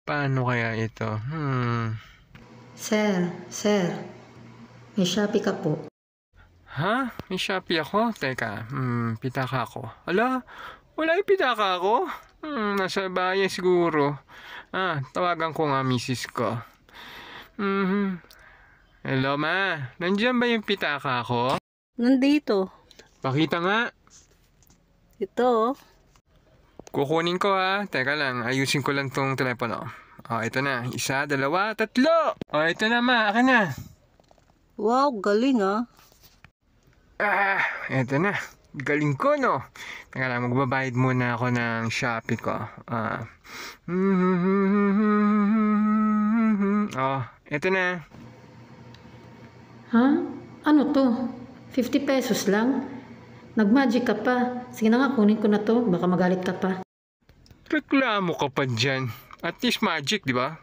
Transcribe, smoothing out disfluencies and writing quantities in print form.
Paano kaya ito? Sir, may Shopee ka po. Ha? May Shopee ako? Teka, pitaka ako. Ala, wala yung pitaka ako. Nasa bayan siguro. Tawagan ko nga misis ko. Hello, ma. Nandiyan ba yung pitaka ko? Nandito. Pakita nga. Ito. Kukunin ko ha. Teka lang, ayusin ko lang tong telepono. Ito na. 1, 2, 3. Ito na ma. Akin na. Wow, galing ah. Ito na. Galing ko, no? Teka lang, magbabayad muna ako ng Shopee ko. Ito na. Ha? Ano to? 50 pesos lang? Nag-magic ka pa. Sige na nga, kunin ko na to. Baka magalit ka pa. Reklamo ka pa dyan. At least magic, di ba?